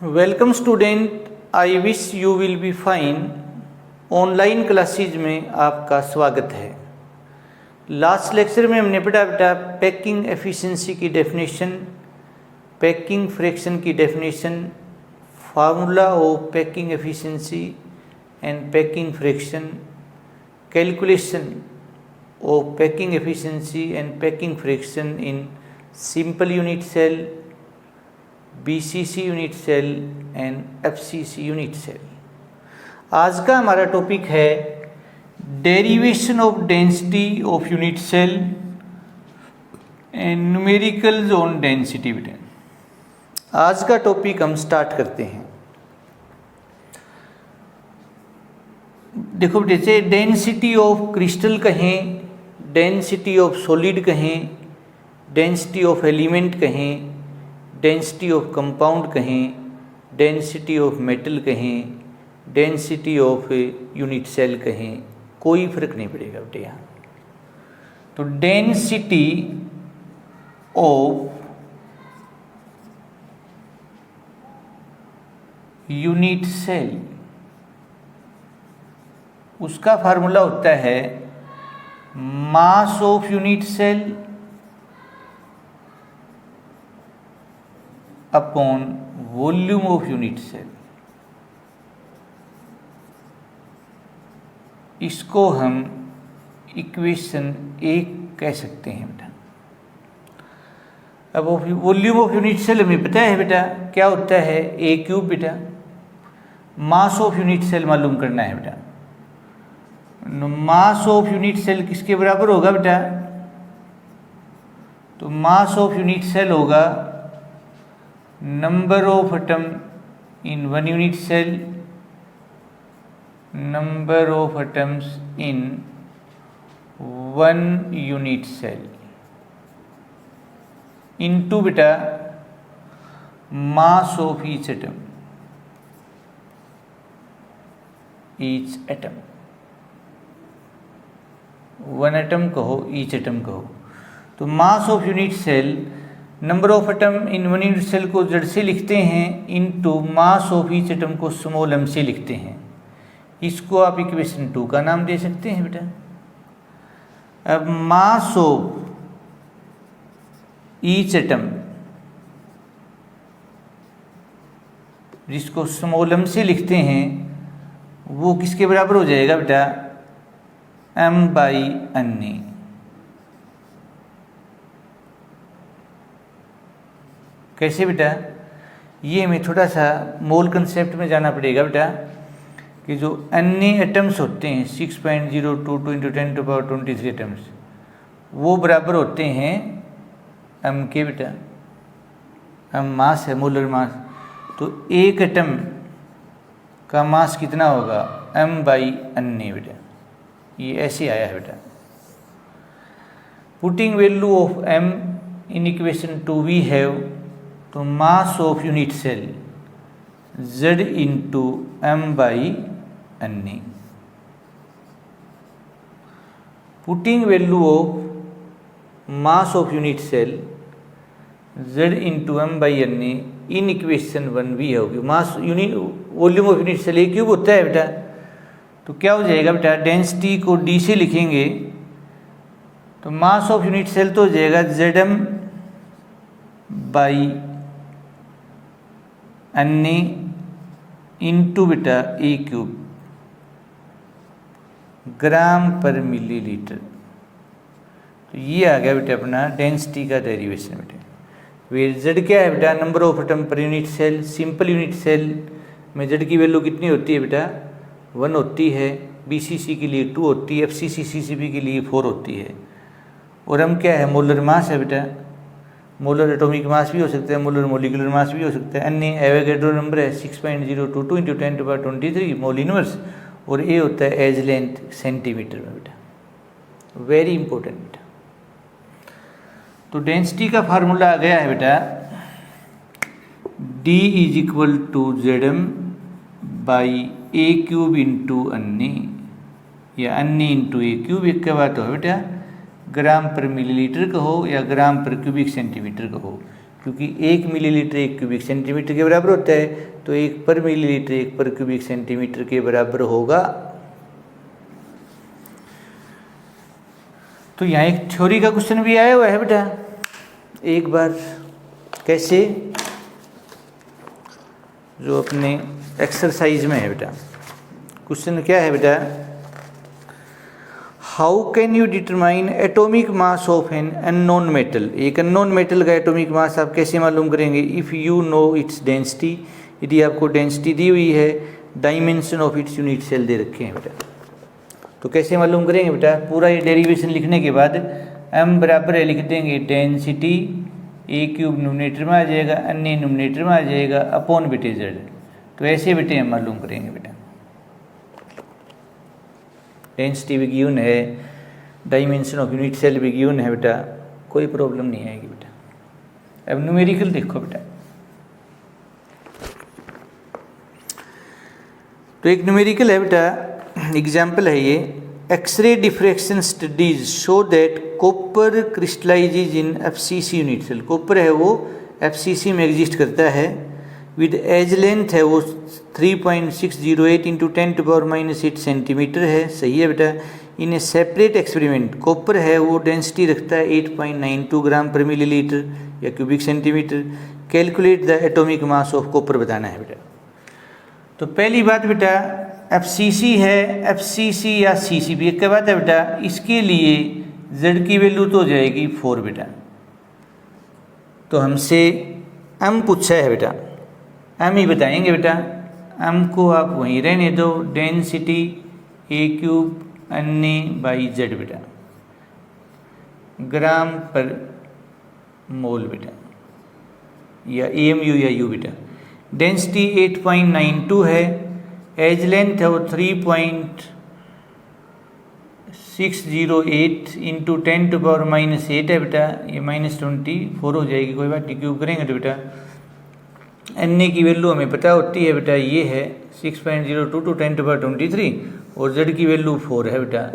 Welcome student, I wish you will be fine. Online classes में आपका स्वागत है। लास्ट लेक्चर में हमने पढ़ा बेटा पैकिंग एफिशिएंसी की डेफिनेशन, पैकिंग फ्रैक्शन की definition, formula of packing efficiency and packing fraction, calculation of packing efficiency and packing fraction in simple unit cell, BCC unit cell and FCC unit cell. आज का हमारा topic है derivation of density of unit cell and numericals on density. आज का topic हम start करते हैं। देखो जैसे डेंसिटी ऑफ क्रिस्टल कहें, डेंसिटी ऑफ सॉलिड कहें, डेंसिटी ऑफ एलिमेंट कहें, डेंसिटी ऑफ कंपाउंड कहें, डेंसिटी ऑफ मेटल कहें, डेंसिटी ऑफ यूनिट सेल कहें, कोई फर्क नहीं पड़ेगा बेटे यहाँ। तो डेंसिटी ऑफ यूनिट सेल, उसका फार्मूला होता है mass of unit cell upon volume of unit cell. इसको हम इक्वेशन 1 कह सकते हैं बेटा। अब वॉल्यूम ऑफ यूनिट सेल हमें पता है बेटा क्या होता है, ए क्यूब बेटा। मास ऑफ यूनिट सेल मालूम करना है बेटा। मास ऑफ यूनिट सेल किसके बराबर होगा बेटा? तो मास ऑफ यूनिट सेल होगा number of atom in one unit cell, number of atoms in one unit cell into beta mass of each atom, each atom, one atom कहो, each atom कहो। तो mass of unit cell, number of atom in one unit cell को Z से लिखते हैं, into mass of each atom को small m से लिखते हैं। इसको आप इक्वेशन 2 का नाम दे सकते हैं बेटा। अब मास ऑफ ईच एटम जिसको स्मॉल m से लिखते हैं वो किसके बराबर हो जाएगा बेटा? m/n। कैसे बेटा? ये हमें थोड़ा सा मोल कंसेप्ट में जाना पड़ेगा बेटा कि जो अन्य एटम्स होते हैं 6.022 × 10⁻23 एटम्स, वो बराबर होते हैं m के बेटा। m मास है, मोलर मास। तो एक एटम का मास कितना होगा? m/n बेटा। ये ऐसे आया है बेटा। Putting value of m in equation 2 we have, तो mass of unit cell Z into m/n। Putting value of mass of unit cell Z into m/n in equation 1 भी होगी। Mass unit volume of unit cell a cube होता है बेटा। तो क्या हो जाएगा बेटा? डेंसिटी को D से लिखेंगे तो मास ऑफ यूनिट सेल तो हो जाएगा Zm/n इंटू बेटा ए क्यूब ग्राम पर मिलीलीटर। तो ये आ गया बेटा अपना डेंसिटी का डेरिवेशन बेटा। वे Z क्या है बेटा? Number of atom per unit cell. Simple unit cell में Z की वैल्यू कितनी होती है बेटा? 1 होती है। BCC के लिए 2 होती है, FCC CCP के लिए 4 होती है। और हम क्या है? मोलर मास है बेटा। मोलर एटॉमिक मास भी हो सकता है, मोलर मोलिकुलर मास भी हो सकता है। अन्य एवोगैड्रो नंबर है 6.022 × 10⁻23 मोल इनवर्स। और ए होता है एज लेंथ सेंटीमीटर में बेटा। वेरी इंपॉर्टेंट बेटा। तो डेंसिटी का फार्मूला आ गया है बेटा D = Zm/a³ इंटू अन्य, या अन्य इंटू ए क्यूब। एक क्या बात हो बेटा? ग्राम पर मिलीलीटर कहो या ग्राम पर क्यूबिक सेंटीमीटर कहो, क्योंकि 1 मिलीलीटर 1 क्यूबिक सेंटीमीटर के बराबर होता है, तो 1 पर मिलीलीटर 1 पर क्यूबिक सेंटीमीटर के बराबर होगा। तो यहाँ एक थ्योरी का क्वेश्चन भी आया हुआ है बेटा, एक बार कैसे, जो अपने एक्सरसाइज में है बेटा। क्वेश्चन क्या है बेटा, how can you determine atomic mass of an unknown metal. एक अननोन मेटल का एटॉमिक मास आप कैसे मालूम करेंगे। If you know its density, यदि आपको डेंसिटी दी हुई है, dimension of its unit cell दे रखे हैं बेटा। तो कैसे मालूम करेंगे बेटा, पूरा ये डेरिवेशन लिखने के बाद m बराबर है लिख देंगे डेंसिटी ए क्यूब न्यूमरेटर में आ जाएगा, अन्य न्यूमरेटर में आ जाएगा, अपॉन बेटे z। तो ऐसे बेटे हम मालूम करेंगे बेटा। डेंसिटी भी गिवन है, डायमेंशन ऑफ यूनिट सेल भी गिवन है बेटा, कोई प्रॉब्लम नहीं आएगी बेटा। अब न्यूमेरिकल देखो बेटा। तो एक न्यूमेरिकल है बेटा, एग्जाम्पल है ये, x ray diffraction studies show that copper crystallises in FCC unit cell. Copper है वो एफसीसी में एग्जिस्ट करता है, विद एज लेंथ है वो 3.608 इंटू 10⁻⁸ सेंटीमीटर है, सही है बेटा। इन ए सेपरेट एक्सपेरिमेंट, कॉपर है वो डेंसिटी रखता है 8.92 ग्राम पर मिलीलीटर या cubic centimetre. Calculate the atomic mass of copper बताना है बेटा। तो पहली बात बेटा, एफसीसी है, एफसीसी या सीसीबी एक बात है बेटा, इसके लिए z की वैल्यू तो हो जाएगी 4 बेटा। तो हमसे m पूछा है बेटा, m ही बताएंगे बेटा। m को आप वहीं रहने दो, डेंसिटी ए क्यूब अन्य बाई z बेटा, ग्राम पर मोल बेटा, या AMU या U बेटा। डेंसिटी 8.92 है, एज लेंथ है वो 3.608 इंटू 10⁻⁸ है बेटा, ये -24 हो जाएगी, कोई बात नहीं, क्यूब करेंगे तो बेटा। एन की वैल्यू हमें पता होती है बेटा, ये है 6.02 टू 10⁻23 और z की वैल्यू 4 है बेटा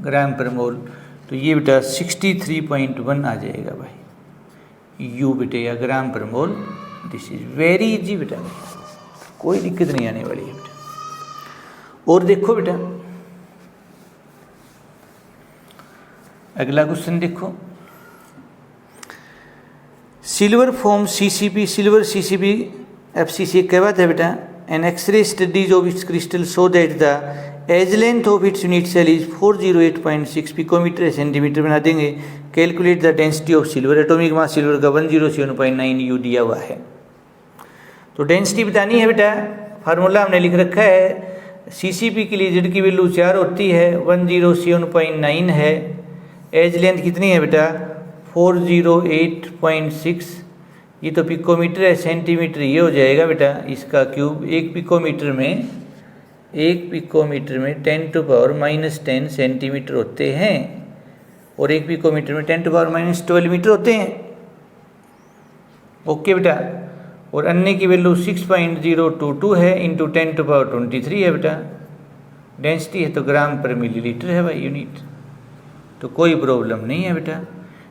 ग्राम पर मोल। तो ये बेटा 63.1 आ जाएगा भाई U बेटे, या ग्राम पर मोल। दिस इज वेरी इजी बेटा, कोई दिक्कत नहीं आने वाली है बेटा। और देखो बेटा अगला क्वेश्चन देखो, silver form CCP, silver CCP FCC क्या बात है बेटा। An x ray studies of its crystal so that the edge length of its unit cell is 408.6 picometre centimetre बना देंगे। Calculate the density of silver, atomic mass silver का 1079 U दिया हुआ है। तो डेंसिटी बतानी है बेटा, फार्मूला हमने लिख रखा है। CCP के लिए z की वैल्यू 4 होती है, 1079 है। एज लेंथ कितनी है बेटा 408.6, ये तो पिकोमीटर है, सेंटीमीटर ये हो जाएगा बेटा इसका क्यूब। एक पिकोमीटर में 10⁻⁻10 सेंटीमीटर होते हैं, और एक पिकोमीटर में 10⁻⁻12 मीटर होते हैं। ओके बेटा। और अन्य की वैल्यू 6.022 है इंटू 10⁻23 है बेटा। डेंसिटी है तो ग्राम पर मिलीलीटर है भाई यूनिट, तो कोई प्रॉब्लम नहीं है बेटा।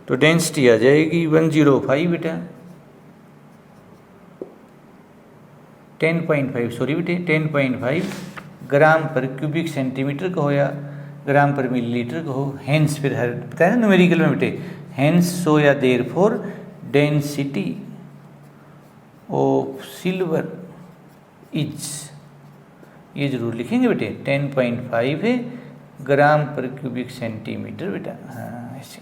तो डेंसिटी आ जाएगी 105 बेटा, 10.5 सॉरी बेटे 10.5 ग्राम पर क्यूबिक सेंटीमीटर का हो या ग्राम पर मिलीलीटर का हो। हेंस फिर हर बताया ना न्यूमेरिकल में बेटे, हेंस सो या therefore density of silver is, ये जरूर लिखेंगे बेटे 10.5 है ग्राम पर क्यूबिक सेंटीमीटर बेटा। हाँ ऐसे,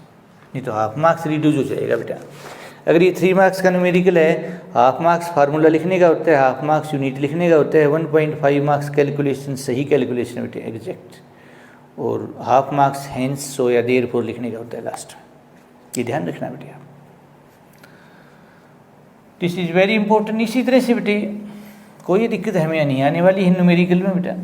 नहीं तो हाफ मार्क्स रिड्यूस हो जाएगा बेटा। अगर ये 3 मार्क्स का न्यूमेरिकल है, हाफ मार्क्स फार्मूला लिखने का होता है, हाफ मार्क्स यूनिट लिखने का होता है, 1.5 मार्क्स कैलकुलेशन सही कैलकुलेशन बेटे एग्जैक्ट, और हाफ मार्क्स हेंस सो या देयरफॉर लिखने का होता है लास्ट में। ये ध्यान रखना बेटे आप, दिस इज वेरी इंपॉर्टेंट। इसी तरह से बेटे कोई दिक्कत हमें नहीं आने वाली है न्यूमेरिकल में बेटा।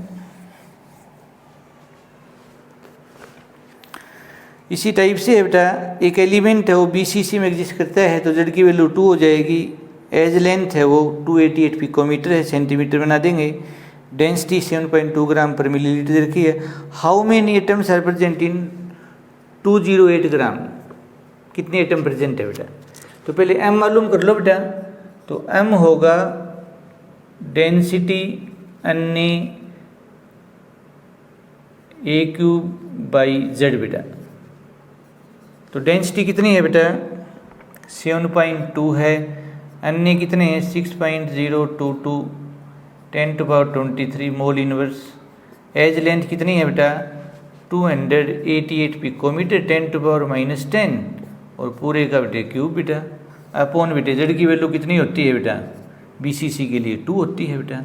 इसी टाइप से है बेटा, एक एलिमेंट है वो BCC में एग्जिस्ट करता है, तो z की वैल्यू 2 हो जाएगी। एज लेंथ है वो 288 पिकोमीटर है, सेंटीमीटर बना देंगे। डेंसिटी 7.2 ग्राम पर मिलीलीटर रखी है। How many atoms are present in 208 gram, कितने एटम प्रेजेंट है बेटा। तो पहले m मालूम कर लो बेटा। तो m होगा डेंसिटी अन्य ए क्यूब बाई जेड बेटा। तो डेंसिटी कितनी है बेटा 7.2 है, अन्य कितने हैं 6.022 10⁻23 मोल इनवर्स। एज लेंथ कितनी है बेटा 288 पिकोमीटर 10⁻−10 और पूरे का बेटे क्यूब बेटा अपॉन बेटे जेड की वैल्यू कितनी होती है बेटा बीसीसी के लिए 2 होती है बेटा।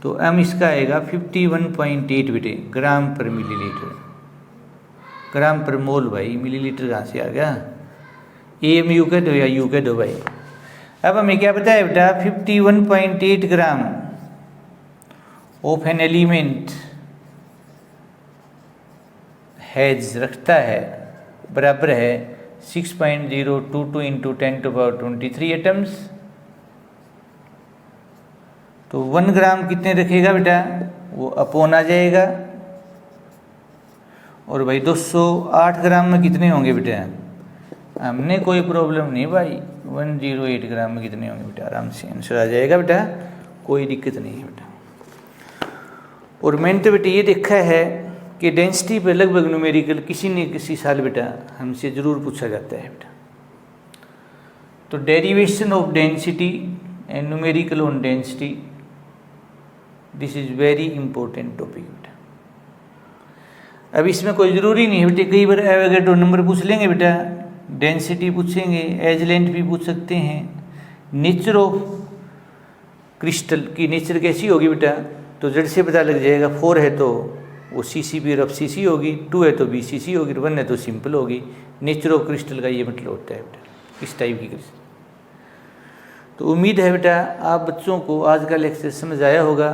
तो m इसका आएगा 51.8 बेटे ग्राम पर मिलीलीटर, ग्राम पर मोल भाई, मिलीलीटर कहाँ से आ गया, एम यू कह दो या यू कह दो भाई। अब हमें क्या पता है बेटा 51.8 gram of an element has रखता है बराबर है 6.022 इंटू 10⁻23 एटम्स। तो 1 ग्राम कितने रखेगा बेटा वो अपॉन आ जाएगा, और भाई 208 ग्राम में कितने होंगे बेटा, हमने कोई प्रॉब्लम नहीं भाई, 108 ग्राम में कितने होंगे बेटा, आराम से आंसर आ जाएगा बेटा, कोई दिक्कत नहीं है बेटा। और मैंने तो बेटा ये देखा है कि डेंसिटी पे लगभग न्यूमेरिकल किसी न किसी साल बेटा हमसे ज़रूर पूछा जाता है बेटा। तो derivation of density and numerical on density, this is very important topic बेटा। अब इसमें कोई ज़रूरी नहीं है बेटे, कई बार एवोगैड्रो नंबर पूछ लेंगे बेटा, डेंसिटी पूछेंगे, एज लेंथ भी पूछ सकते हैं, नेचर ऑफ क्रिस्टल की नेचर कैसी होगी बेटा, तो जड़ से पता लग जाएगा। 4 है तो वो CCP रफ CC होगी, 2 है तो BCC होगी, 1 है तो सिंपल होगी। नेचर ऑफ क्रिस्टल का ये मतलब होता है बेटा इस टाइप की क्रिस्टल। तो उम्मीद है बेटा आप बच्चों को आज का लेक्चर समझ आया होगा।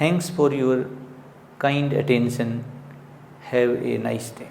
Thanks for your kind attention, have a nice day.